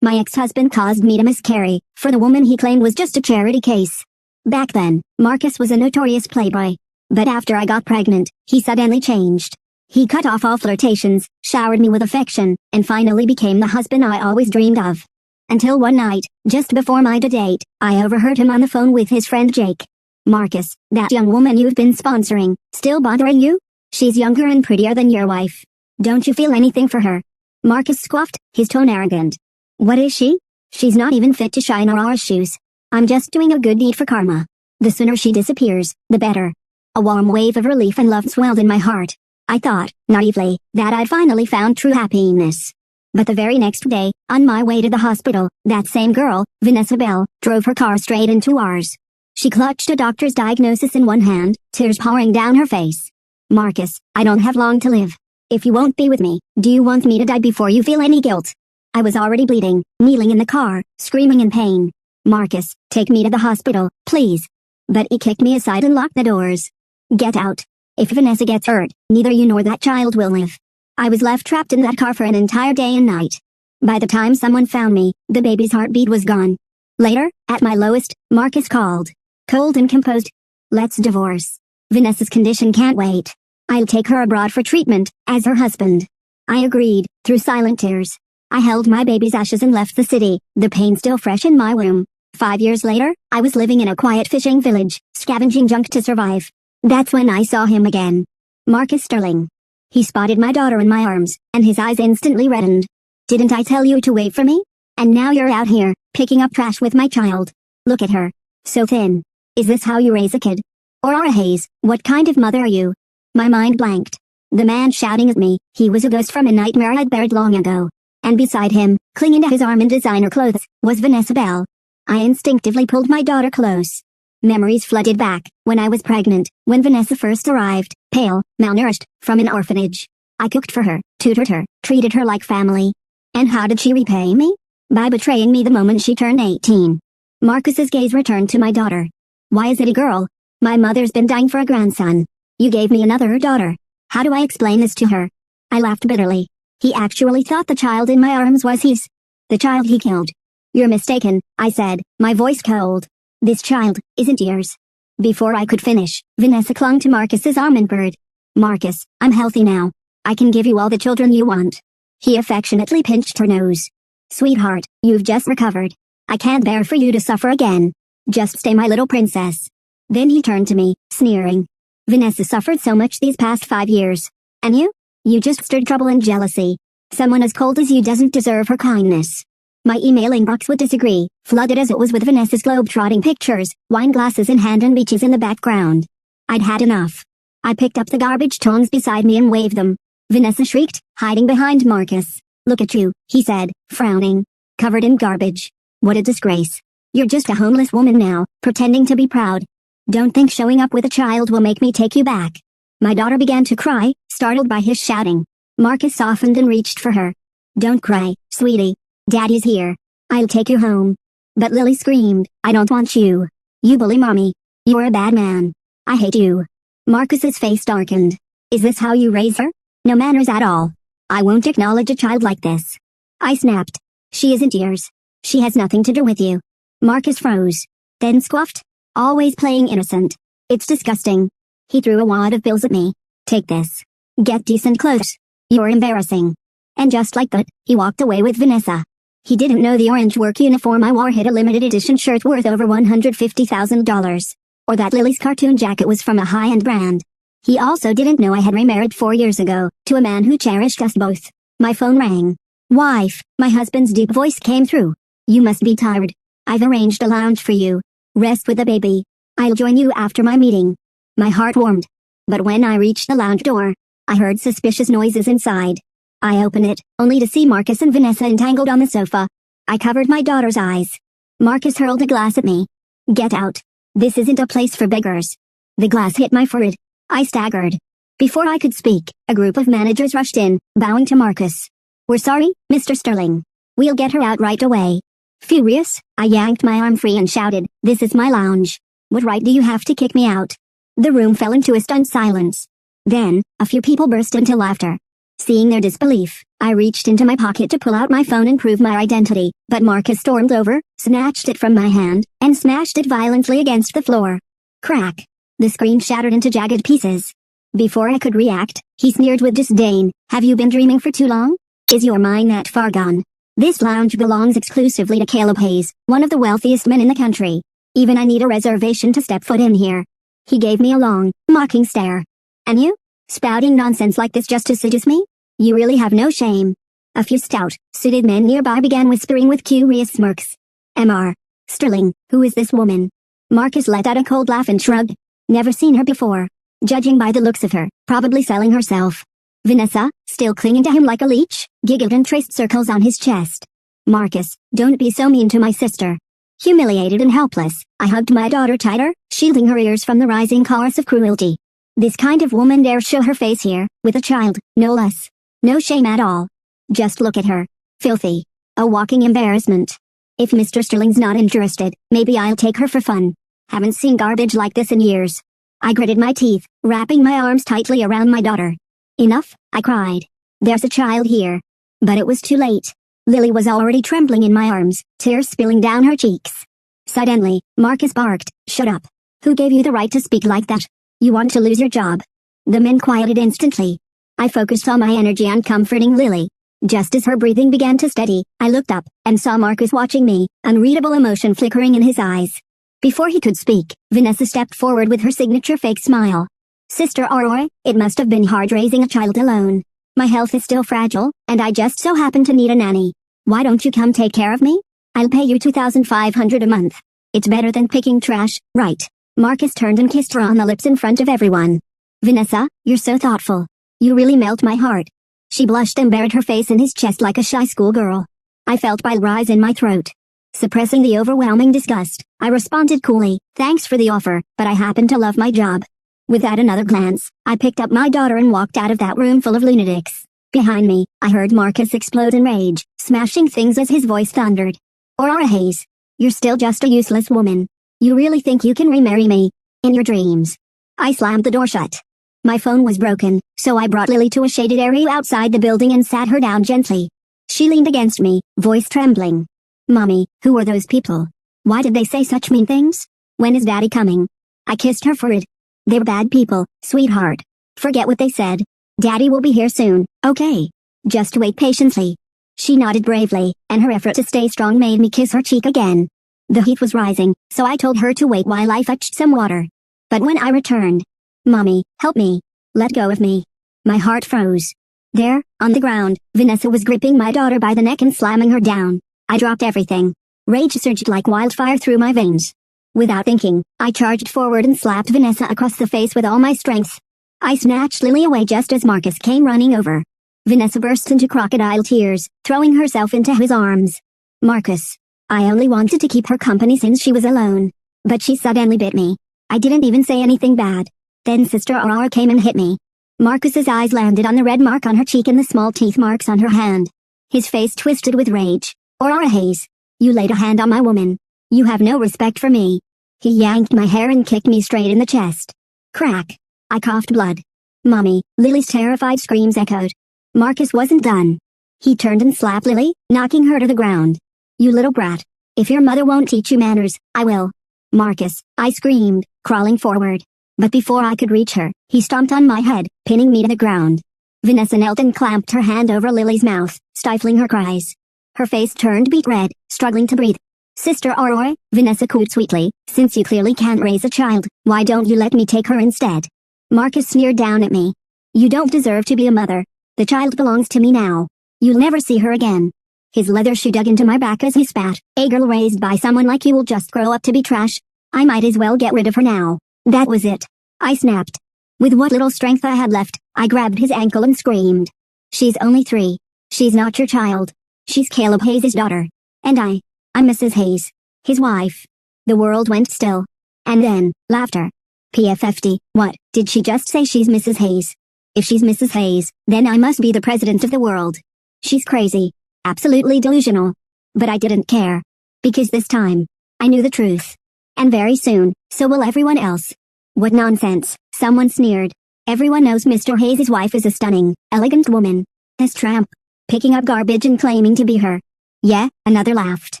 My ex-husband caused me to miscarry, for the woman he claimed was just a charity case. Back then, Marcus was a notorious playboy. But after I got pregnant, he suddenly changed. He cut off all flirtations, showered me with affection, and finally became the husband I always dreamed of. Until one night, just before my date, I overheard him on the phone with his friend Jake. "Marcus, that young woman you've been sponsoring, still bothering you? She's younger and prettier than your wife. Don't you feel anything for her?" Marcus scoffed, his tone arrogant. "What is she? She's not even fit to shine our shoes. I'm just doing a good deed for karma. The sooner she disappears, the better." A warm wave of relief and love swelled in my heart. I thought, naively, that I'd finally found true happiness. But the very next day, on my way to the hospital, that same girl, Vanessa Bell, drove her car straight into ours. She clutched a doctor's diagnosis in one hand, tears pouring down her face. "Marcus, I don't have long to live. If you won't be with me, do you want me to die before you feel any guilt?" I was already bleeding, kneeling in the car, screaming in pain. "Marcus, take me to the hospital, please." But he kicked me aside and locked the doors. "Get out. If Vanessa gets hurt, neither you nor that child will live." I was left trapped in that car for an entire day and night. By the time someone found me, the baby's heartbeat was gone. Later, at my lowest, Marcus called. Cold and composed. "Let's divorce. Vanessa's condition can't wait. I'll take her abroad for treatment, as her husband." I agreed, through silent tears. I held my baby's ashes and left the city, the pain still fresh in my womb. 5 years later, I was living in a quiet fishing village, scavenging junk to survive. That's when I saw him again. Marcus Sterling. He spotted my daughter in my arms, and his eyes instantly reddened. "Didn't I tell you to wait for me? And now you're out here, picking up trash with my child. Look at her. So thin. Is this how you raise a kid? Aurora Hayes, what kind of mother are you?" My mind blanked. The man shouting at me, he was a ghost from a nightmare I'd buried long ago. And beside him, clinging to his arm in designer clothes, was Vanessa Bell. I instinctively pulled my daughter close. Memories flooded back, when I was pregnant, when Vanessa first arrived, pale, malnourished, from an orphanage. I cooked for her, tutored her, treated her like family. And how did she repay me? By betraying me the moment she turned 18. Marcus's gaze returned to my daughter. "Why is it a girl? My mother's been dying for a grandson. You gave me another daughter. How do I explain this to her?" I laughed bitterly. He actually thought the child in my arms was his. The child he killed. "You're mistaken," I said, my voice cold. "This child isn't yours." Before I could finish, Vanessa clung to Marcus's arm and purred. "Marcus, I'm healthy now. I can give you all the children you want." He affectionately pinched her nose. "Sweetheart, you've just recovered. I can't bear for you to suffer again. Just stay my little princess." Then he turned to me, sneering. "Vanessa suffered so much these past 5 years. And you? You just stirred trouble and jealousy. Someone as cold as you doesn't deserve her kindness." My email inbox would disagree, flooded as it was with Vanessa's globe-trotting pictures, wine glasses in hand and beaches in the background. I'd had enough. I picked up the garbage tongs beside me and waved them. Vanessa shrieked, hiding behind Marcus. "Look at you," he said, frowning. "Covered in garbage. What a disgrace. You're just a homeless woman now, pretending to be proud. Don't think showing up with a child will make me take you back." My daughter began to cry, startled by his shouting. Marcus softened and reached for her. "Don't cry, sweetie. Daddy's here. I'll take you home." But Lily screamed, "I don't want you. You bully mommy. You're a bad man. I hate you." Marcus's face darkened. "Is this how you raise her? No manners at all. I won't acknowledge a child like this." I snapped. "She isn't yours. She has nothing to do with you." Marcus froze. Then scoffed. "Always playing innocent. It's disgusting." He threw a wad of bills at me. "Take this. Get decent clothes. You're embarrassing." And just like that, he walked away with Vanessa. He didn't know the orange work uniform I wore hid a limited edition shirt worth over $150,000. Or that Lily's cartoon jacket was from a high-end brand. He also didn't know I had remarried 4 years ago, to a man who cherished us both. My phone rang. "Wife," my husband's deep voice came through. "You must be tired. I've arranged a lounge for you. Rest with the baby. I'll join you after my meeting." My heart warmed. But when I reached the lounge door, I heard suspicious noises inside. I opened it, only to see Marcus and Vanessa entangled on the sofa. I covered my daughter's eyes. Marcus hurled a glass at me. "Get out. This isn't a place for beggars." The glass hit my forehead. I staggered. Before I could speak, a group of managers rushed in, bowing to Marcus. "We're sorry, Mr. Sterling. We'll get her out right away." Furious, I yanked my arm free and shouted, "This is my lounge. What right do you have to kick me out?" The room fell into a stunned silence. Then, a few people burst into laughter. Seeing their disbelief, I reached into my pocket to pull out my phone and prove my identity, but Marcus stormed over, snatched it from my hand, and smashed it violently against the floor. Crack! The screen shattered into jagged pieces. Before I could react, he sneered with disdain. Have you been dreaming for too long? Is your mind that far gone? This lounge belongs exclusively to Caleb Hayes, one of the wealthiest men in the country. Even I need a reservation to step foot in here. He gave me a long, mocking stare. And you? Spouting nonsense like this just to seduce me? You really have no shame. A few stout, suited men nearby began whispering with curious smirks. Mr. Sterling, who is this woman? Marcus let out a cold laugh and shrugged. Never seen her before. Judging by the looks of her, probably selling herself. Vanessa, still clinging to him like a leech, giggled and traced circles on his chest. Marcus, don't be so mean to my sister. Humiliated and helpless, I hugged my daughter tighter, shielding her ears from the rising chorus of cruelty. This kind of woman dare show her face here, with a child, no less. No shame at all. Just look at her. Filthy. A walking embarrassment. If Mr. Sterling's not interested, maybe I'll take her for fun. Haven't seen garbage like this in years. I gritted my teeth, wrapping my arms tightly around my daughter. Enough, I cried. There's a child here. But it was too late. Lily was already trembling in my arms, tears spilling down her cheeks. Suddenly, Marcus barked, "Shut up. Who gave you the right to speak like that? You want to lose your job?" The men quieted instantly. I focused all my energy on comforting Lily. Just as her breathing began to steady, I looked up and saw Marcus watching me, unreadable emotion flickering in his eyes. Before he could speak, Vanessa stepped forward with her signature fake smile. Sister Aurora, it must have been hard raising a child alone. My health is still fragile, and I just so happen to need a nanny. Why don't you come take care of me? I'll pay you $2,500 a month. It's better than picking trash, right? Marcus turned and kissed her on the lips in front of everyone. Vanessa, you're so thoughtful. You really melt my heart. She blushed and buried her face in his chest like a shy schoolgirl. I felt bile rise in my throat. Suppressing the overwhelming disgust, I responded coolly, "Thanks for the offer, but I happen to love my job." Without another glance, I picked up my daughter and walked out of that room full of lunatics. Behind me, I heard Marcus explode in rage, smashing things as his voice thundered. Aurora Hayes, you're still just a useless woman. You really think you can remarry me? In your dreams. I slammed the door shut. My phone was broken, so I brought Lily to a shaded area outside the building and sat her down gently. She leaned against me, voice trembling. "Mommy, who are those people? Why did they say such mean things? When is Daddy coming?" I kissed her forehead. "They're bad people, sweetheart. Forget what they said. Daddy will be here soon, okay? Just wait patiently." She nodded bravely, and her effort to stay strong made me kiss her cheek again. The heat was rising, so I told her to wait while I fetched some water. But when I returned, "Mommy, help me. Let go of me." My heart froze. There, on the ground, Vanessa was gripping my daughter by the neck and slamming her down. I dropped everything. Rage surged like wildfire through my veins. Without thinking, I charged forward and slapped Vanessa across the face with all my strength. I snatched Lily away just as Marcus came running over. Vanessa burst into crocodile tears, throwing herself into his arms. "Marcus, I only wanted to keep her company since she was alone. But she suddenly bit me. I didn't even say anything bad. Then Sister Aurora came and hit me." Marcus's eyes landed on the red mark on her cheek and the small teeth marks on her hand. His face twisted with rage. "Aurora Hayes, you laid a hand on my woman. You have no respect for me." He yanked my hair and kicked me straight in the chest. Crack. I coughed blood. "Mommy," Lily's terrified screams echoed. Marcus wasn't done. He turned and slapped Lily, knocking her to the ground. "You little brat. If your mother won't teach you manners, I will." "Marcus," I screamed, crawling forward. But before I could reach her, he stomped on my head, pinning me to the ground. Vanessa knelt and clamped her hand over Lily's mouth, stifling her cries. Her face turned beet red, struggling to breathe. "Sister Aurora," Vanessa cooed sweetly, "since you clearly can't raise a child, why don't you let me take her instead?" Marcus sneered down at me. "You don't deserve to be a mother. The child belongs to me now. You'll never see her again." His leather shoe dug into my back as he spat. "A girl raised by someone like you will just grow up to be trash. I might as well get rid of her now." That was it. I snapped. With what little strength I had left, I grabbed his ankle and screamed. "She's only 3. She's not your child. She's Caleb Hayes' daughter. And I'm Mrs. Hayes, his wife." The world went still. And then, laughter. PFFD, what, did she just say she's Mrs. Hayes? If she's Mrs. Hayes, then I must be the president of the world. She's crazy. Absolutely delusional. But I didn't care. Because this time, I knew the truth. And very soon, so will everyone else. "What nonsense," someone sneered. "Everyone knows Mr. Hayes' wife is a stunning, elegant woman. This tramp. Picking up garbage and claiming to be her. Yeah, another laughed.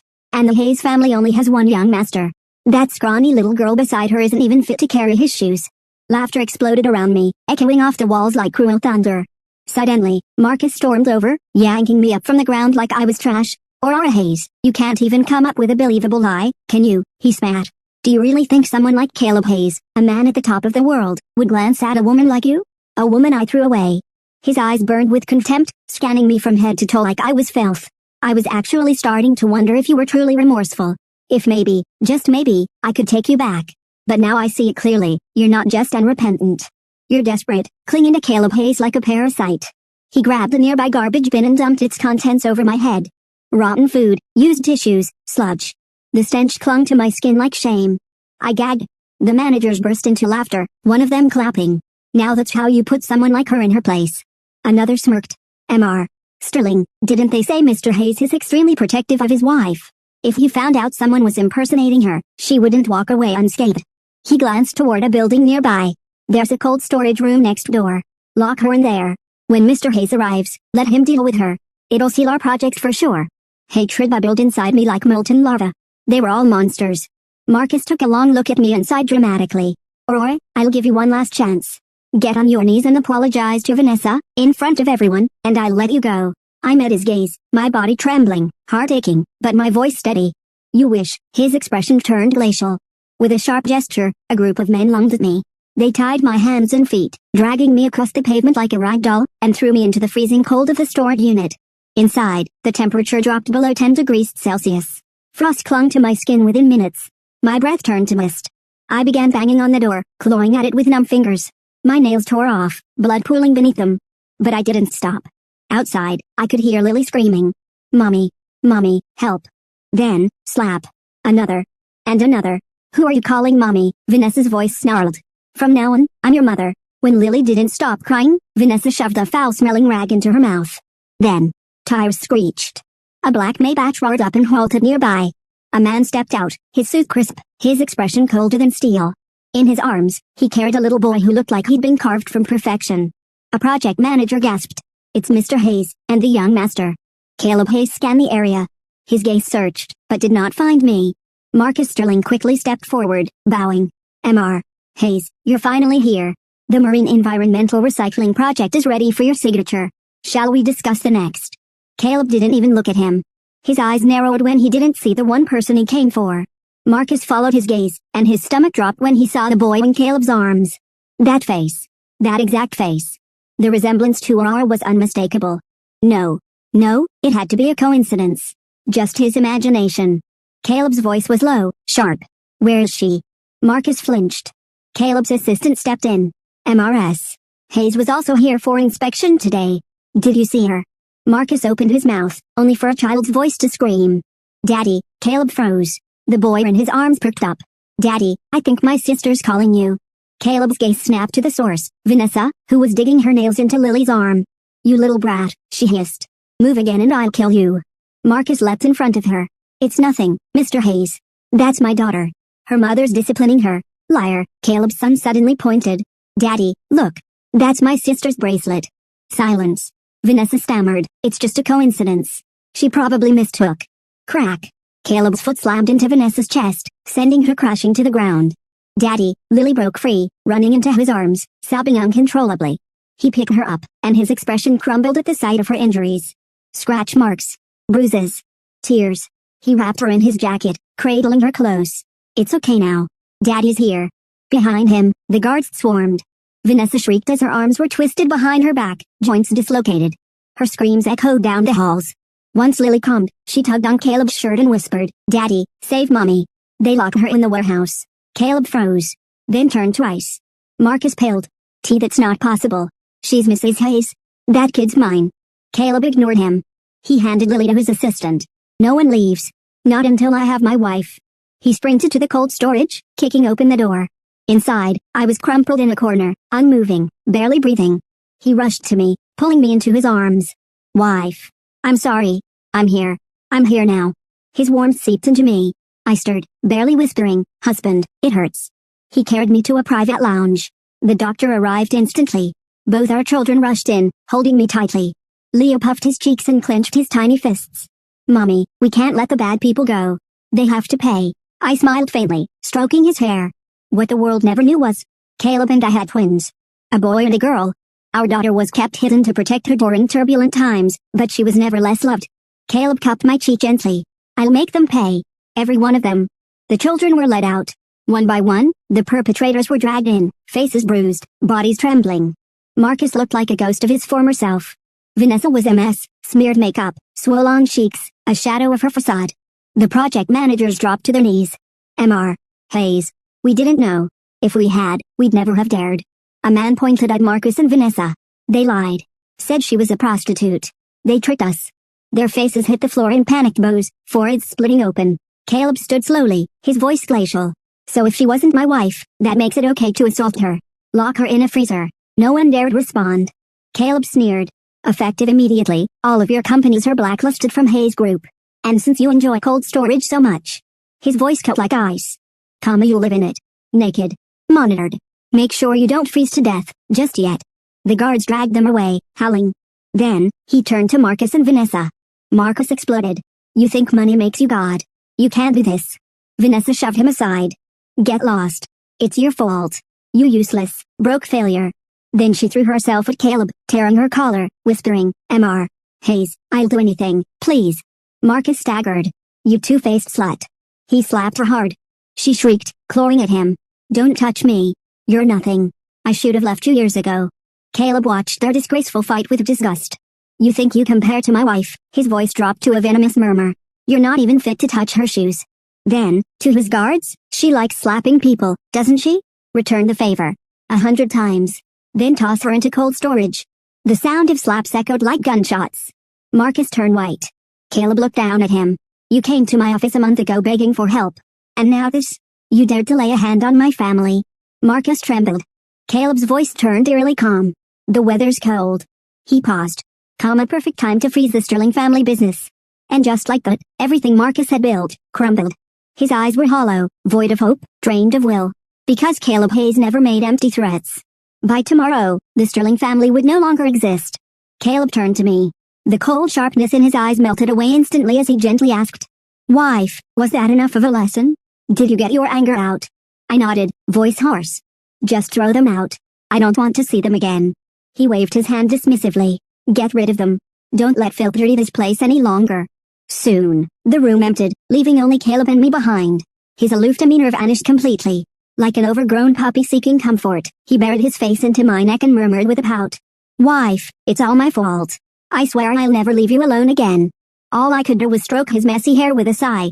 And the Hayes family only has one young master. That scrawny little girl beside her isn't even fit to carry his shoes. Laughter exploded around me, echoing off the walls like cruel thunder. Suddenly, Marcus stormed over, yanking me up from the ground like I was trash. Aurora Hayes, you can't even come up with a believable lie, can you? He spat. Do you really think someone like Caleb Hayes, a man at the top of the world, would glance at a woman like you? A woman I threw away. His eyes burned with contempt, scanning me from head to toe like I was filth. I was actually starting to wonder if you were truly remorseful. If maybe, just maybe, I could take you back. But now I see it clearly, you're not just unrepentant. You're desperate, clinging to Caleb Hayes like a parasite. He grabbed a nearby garbage bin and dumped its contents over my head. Rotten food, used tissues, sludge. The stench clung to my skin like shame. I gagged. The managers burst into laughter, one of them clapping. Now that's how you put someone like her in her place. Another smirked. Mr. Sterling, didn't they say Mr. Hayes is extremely protective of his wife? If he found out someone was impersonating her, she wouldn't walk away unscathed. He glanced toward a building nearby. There's a cold storage room next door. Lock her in there. When Mr. Hayes arrives, let him deal with her. It'll seal our project for sure. Hatred bubbled inside me like molten lava. They were all monsters. Marcus took a long look at me and sighed dramatically. Aurora, I'll give you one last chance. Get on your knees and apologize to Vanessa, in front of everyone, and I'll let you go. I met his gaze, my body trembling, heart aching, but my voice steady. You wish. His expression turned glacial. With a sharp gesture, a group of men lunged at me. They tied my hands and feet, dragging me across the pavement like a rag doll, and threw me into the freezing cold of the storage unit. Inside, the temperature dropped below 10 degrees Celsius. Frost clung to my skin within minutes. My breath turned to mist. I began banging on the door, clawing at it with numb fingers. My nails tore off, blood pooling beneath them. But I didn't stop. Outside, I could hear Lily screaming. Mommy, Mommy, help. Then, slap. Another. And another. Who are you calling Mommy? Vanessa's voice snarled. From now on, I'm your mother. When Lily didn't stop crying, Vanessa shoved a foul-smelling rag into her mouth. Then, tires screeched. A black Maybach roared up and halted nearby. A man stepped out, his suit crisp, his expression colder than steel. In his arms, he carried a little boy who looked like he'd been carved from perfection. A project manager gasped. It's Mr. Hayes, and the young master. Caleb Hayes scanned the area. His gaze searched, but did not find me. Marcus Sterling quickly stepped forward, bowing. Mr. Hayes, you're finally here. The Marine Environmental Recycling Project is ready for your signature. Shall we discuss the next? Caleb didn't even look at him. His eyes narrowed when he didn't see the one person he came for. Marcus followed his gaze, and his stomach dropped when he saw the boy in Caleb's arms. That face. That exact face. The resemblance to Aurora was unmistakable. No, it had to be a coincidence. Just his imagination. Caleb's voice was low, sharp. Where is she? Marcus flinched. Caleb's assistant stepped in. Mrs. Hayes was also here for inspection today. Did you see her? Marcus opened his mouth, only for a child's voice to scream. Daddy, Caleb froze. The boy in his arms perked up. Daddy, I think my sister's calling you. Caleb's gaze snapped to the source, Vanessa, who was digging her nails into Lily's arm. You little brat, she hissed. Move again and I'll kill you. Marcus leapt in front of her. It's nothing, Mr. Hayes. That's my daughter. Her mother's disciplining her. Liar, Caleb's son suddenly pointed. Daddy, look. That's my sister's bracelet. Silence. Vanessa stammered. It's just a coincidence. She probably mistook. Crack. Caleb's foot slammed into Vanessa's chest, sending her crashing to the ground. Daddy, Lily broke free, running into his arms, sobbing uncontrollably. He picked her up, and his expression crumbled at the sight of her injuries. Scratch marks. Bruises. Tears. He wrapped her in his jacket, cradling her close. It's okay now. Daddy's here. Behind him, the guards swarmed. Vanessa shrieked as her arms were twisted behind her back, joints dislocated. Her screams echoed down the halls. Once Lily calmed, she tugged on Caleb's shirt and whispered, Daddy, save Mommy. They locked her in the warehouse. Caleb froze, then turned to ice. Marcus paled. That's not possible. She's Mrs. Hayes. That kid's mine. Caleb ignored him. He handed Lily to his assistant. No one leaves. Not until I have my wife. He sprinted to the cold storage, kicking open the door. Inside, I was crumpled in a corner, unmoving, barely breathing. He rushed to me, pulling me into his arms. Wife. I'm sorry. I'm here. I'm here now. His warmth seeped into me. I stirred, barely whispering, Husband, it hurts. He carried me to a private lounge. The doctor arrived instantly. Both our children rushed in, holding me tightly. Leo puffed his cheeks and clenched his tiny fists. Mommy, we can't let the bad people go. They have to pay. I smiled faintly, stroking his hair. What the world never knew was, Caleb and I had twins. A boy and a girl. Our daughter was kept hidden to protect her during turbulent times, but she was never less loved. Caleb cupped my cheek gently. I'll make them pay. Every one of them. The children were led out. One by one, the perpetrators were dragged in, faces bruised, bodies trembling. Marcus looked like a ghost of his former self. Vanessa was a mess, smeared makeup, swollen cheeks, a shadow of her facade. The project managers dropped to their knees. Mr. Hayes. We didn't know. If we had, we'd never have dared. A man pointed at Marcus and Vanessa. They lied. Said she was a prostitute. They tricked us. Their faces hit the floor in panicked bows, foreheads splitting open. Caleb stood slowly, his voice glacial. So if she wasn't my wife, that makes it okay to assault her. Lock her in a freezer. No one dared respond. Caleb sneered. Effective immediately, all of your companies are blacklisted from Hayes Group. And since you enjoy cold storage so much. His voice cut like ice. You'll live in it. Naked. Monitored. Make sure you don't freeze to death, just yet. The guards dragged them away, howling. Then, he turned to Marcus and Vanessa. Marcus exploded. You think money makes you God? You can't do this. Vanessa shoved him aside. Get lost. It's your fault. You useless, broke failure. Then she threw herself at Caleb, tearing her collar, whispering, Mr. Hayes, I'll do anything, please. Marcus staggered. You two-faced slut. He slapped her hard. She shrieked, clawing at him. Don't touch me. You're nothing. I should have left you years ago. Caleb watched their disgraceful fight with disgust. You think you compare to my wife? His voice dropped to a venomous murmur. You're not even fit to touch her shoes. Then, to his guards, she likes slapping people, doesn't she? Return the favor. 100 times. Then toss her into cold storage. The sound of slaps echoed like gunshots. Marcus turned white. Caleb looked down at him. You came to my office a month ago begging for help. And now this? You dared to lay a hand on my family. Marcus trembled. Caleb's voice turned eerily calm. The weather's cold. He paused. A perfect time to freeze the Sterling family business. And just like that, everything Marcus had built, crumbled. His eyes were hollow, void of hope, drained of will. Because Caleb Hayes never made empty threats. By tomorrow, the Sterling family would no longer exist. Caleb turned to me. The cold sharpness in his eyes melted away instantly as he gently asked. Wife, was that enough of a lesson? Did you get your anger out? I nodded, voice hoarse. Just throw them out. I don't want to see them again. He waved his hand dismissively. Get rid of them. Don't let filth dirty this place any longer. Soon, the room emptied, leaving only Caleb and me behind. His aloof demeanor vanished completely. Like an overgrown puppy seeking comfort, he buried his face into my neck and murmured with a pout. Wife, it's all my fault. I swear I'll never leave you alone again. All I could do was stroke his messy hair with a sigh.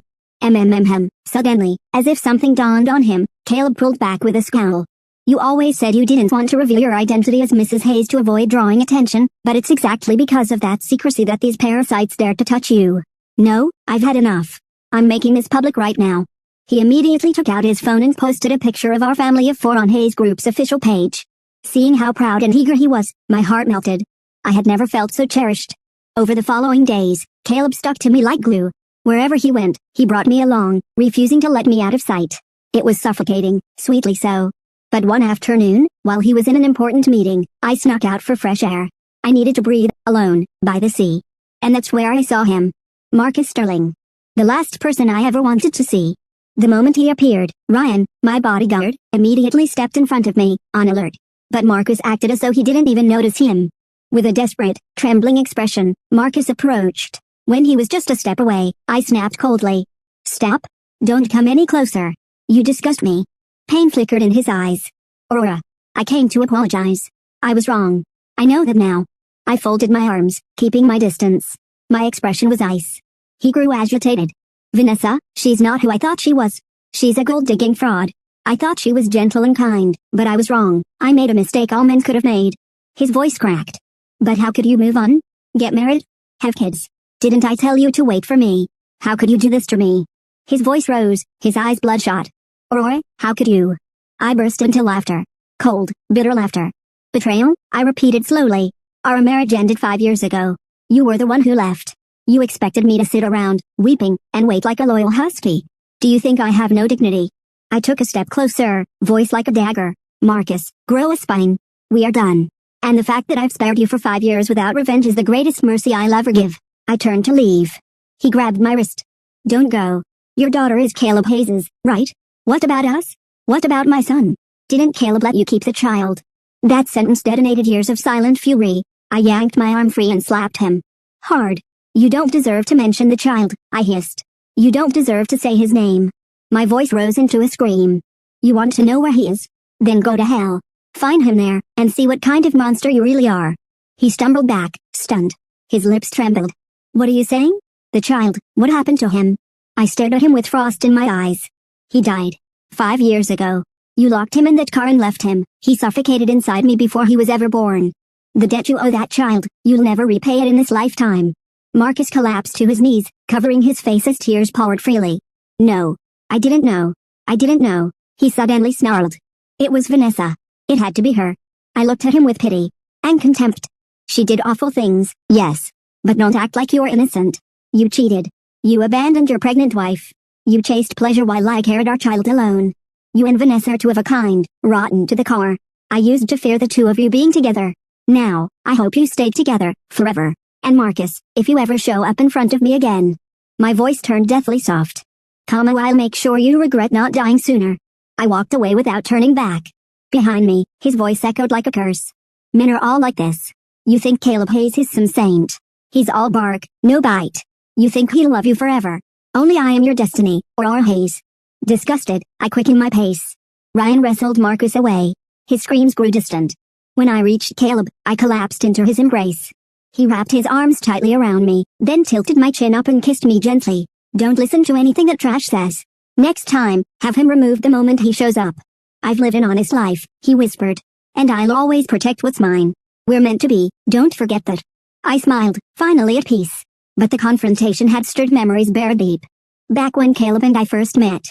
Suddenly, as if something dawned on him, Caleb pulled back with a scowl. You always said you didn't want to reveal your identity as Mrs. Hayes to avoid drawing attention, but it's exactly because of that secrecy that these parasites dared to touch you. No, I've had enough. I'm making this public right now. He immediately took out his phone and posted a picture of our family of 4 on Hayes Group's official page. Seeing how proud and eager he was, my heart melted. I had never felt so cherished. Over the following days, Caleb stuck to me like glue. Wherever he went, he brought me along, refusing to let me out of sight. It was suffocating, sweetly so. But one afternoon, while he was in an important meeting, I snuck out for fresh air. I needed to breathe, alone, by the sea. And that's where I saw him. Marcus Sterling. The last person I ever wanted to see. The moment he appeared, Ryan, my bodyguard, immediately stepped in front of me, on alert. But Marcus acted as though he didn't even notice him. With a desperate, trembling expression, Marcus approached. When he was just a step away, I snapped coldly. Stop. Don't come any closer. You disgust me. Pain flickered in his eyes. Aurora. I came to apologize. I was wrong. I know that now. I folded my arms, keeping my distance. My expression was ice. He grew agitated. Vanessa, she's not who I thought she was. She's a gold-digging fraud. I thought she was gentle and kind, but I was wrong. I made a mistake all men could have made. His voice cracked. But how could you move on? Get married? Have kids? Didn't I tell you to wait for me? How could you do this to me? His voice rose, his eyes bloodshot. Aurora, how could you? I burst into laughter. Cold, bitter laughter. Betrayal? I repeated slowly. Our marriage ended 5 years ago. You were the one who left. You expected me to sit around, weeping, and wait like a loyal husky. Do you think I have no dignity? I took a step closer, voice like a dagger. Marcus, grow a spine. We are done. And the fact that I've spared you for 5 years without revenge is the greatest mercy I'll ever give. I turned to leave. He grabbed my wrist. Don't go. Your daughter is Caleb Hayes's, right? What about us? What about my son? Didn't Caleb let you keep the child? That sentence detonated years of silent fury. I yanked my arm free and slapped him. Hard. You don't deserve to mention the child, I hissed. You don't deserve to say his name. My voice rose into a scream. You want to know where he is? Then go to hell. Find him there, and see what kind of monster you really are. He stumbled back, stunned. His lips trembled. What are you saying? The child, what happened to him? I stared at him with frost in my eyes. He died. 5 years ago. You locked him in that car and left him. He suffocated inside me before he was ever born. The debt you owe that child, you'll never repay it in this lifetime. Marcus collapsed to his knees, covering his face as tears poured freely. No. I didn't know. I didn't know. He suddenly snarled. It was Vanessa. It had to be her. I looked at him with pity and contempt. She did awful things, yes. But don't act like you're innocent. You cheated. You abandoned your pregnant wife. You chased pleasure while I carried our child alone. You and Vanessa are two of a kind, rotten to the core. I used to fear the two of you being together. Now, I hope you stay together, forever. And Marcus, if you ever show up in front of me again. My voice turned deathly soft. I'll make sure you regret not dying sooner. I walked away without turning back. Behind me, his voice echoed like a curse. Men are all like this. You think Caleb Hayes is some saint. He's all bark, no bite. You think he'll love you forever. Only I am your destiny, or our Hayes. Disgusted, I quickened my pace. Ryan wrestled Marcus away. His screams grew distant. When I reached Caleb, I collapsed into his embrace. He wrapped his arms tightly around me, then tilted my chin up and kissed me gently. Don't listen to anything that Trash says. Next time, have him removed the moment he shows up. I've lived an honest life, he whispered. And I'll always protect what's mine. We're meant to be, don't forget that. I smiled, finally at peace. But the confrontation had stirred memories buried deep. Back when Caleb and I first met.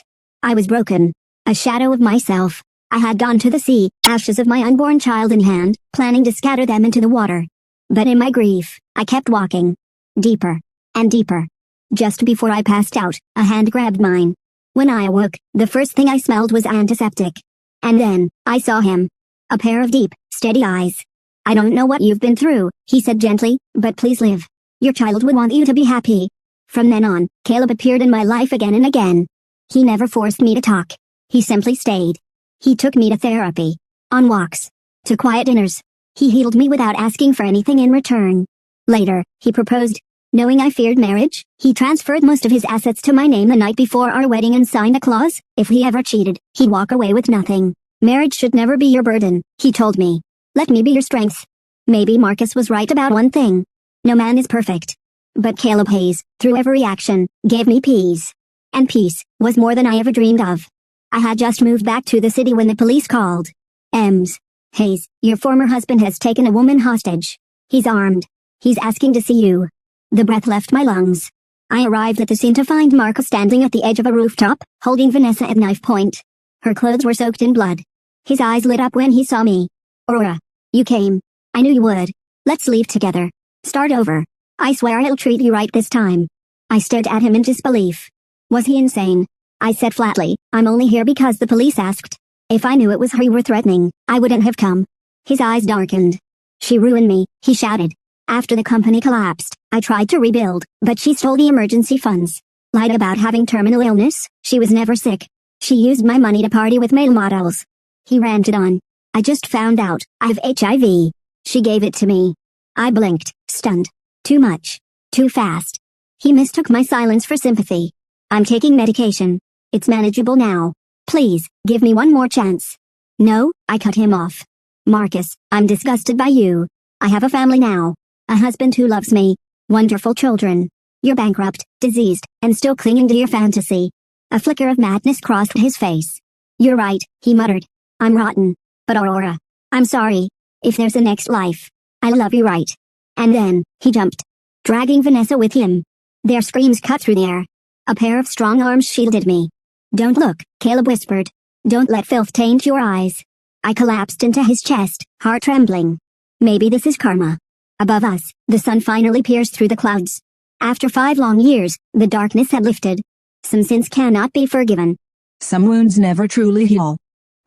I was broken. A shadow of myself. I had gone to the sea, ashes of my unborn child in hand, planning to scatter them into the water. But in my grief, I kept walking. Deeper. And deeper. Just before I passed out, a hand grabbed mine. When I awoke, the first thing I smelled was antiseptic. And then, I saw him. A pair of deep, steady eyes. I don't know what you've been through, he said gently, but please live. Your child would want you to be happy. From then on, Caleb appeared in my life again and again. He never forced me to talk. He simply stayed. He took me to therapy. On walks. To quiet dinners. He healed me without asking for anything in return. Later, he proposed. Knowing I feared marriage, he transferred most of his assets to my name the night before our wedding and signed a clause. If he ever cheated, he'd walk away with nothing. Marriage should never be your burden, he told me. Let me be your strength. Maybe Marcus was right about one thing. No man is perfect. But Caleb Hayes, through every action, gave me peace. And peace was more than I ever dreamed of. I had just moved back to the city when the police called. Hayes, your former husband has taken a woman hostage. He's armed. He's asking to see you. The breath left my lungs. I arrived at the scene to find Marcus standing at the edge of a rooftop, holding Vanessa at knife point. Her clothes were soaked in blood. His eyes lit up when he saw me. Aurora, you came. I knew you would. Let's leave together. Start over. I swear I'll treat you right this time. I stared at him in disbelief. Was he insane? I said flatly, I'm only here because the police asked. If I knew it was her you were threatening, I wouldn't have come. His eyes darkened. She ruined me, he shouted. After the company collapsed, I tried to rebuild, but she stole the emergency funds. Lied about having terminal illness. She was never sick. She used my money to party with male models. He ranted on. I just found out I have HIV. She gave it to me. I blinked, stunned. Too much. Too fast. He mistook my silence for sympathy. I'm taking medication. It's manageable now. Please, give me one more chance. No, I cut him off. Marcus, I'm disgusted by you. I have a family now. A husband who loves me. Wonderful children. You're bankrupt, diseased, and still clinging to your fantasy. A flicker of madness crossed his face. You're right, he muttered. I'm rotten. But Aurora, I'm sorry. If there's a next life, I'll love you right. And then, he jumped, dragging Vanessa with him. Their screams cut through the air. A pair of strong arms shielded me. Don't look, Caleb whispered. Don't let filth taint your eyes. I collapsed into his chest, heart trembling. Maybe this is karma. Above us, the sun finally pierced through the clouds. After 5 long years, the darkness had lifted. Some sins cannot be forgiven. Some wounds never truly heal.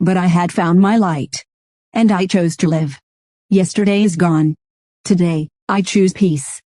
But I had found my light. And I chose to live. Yesterday is gone. Today, I choose peace.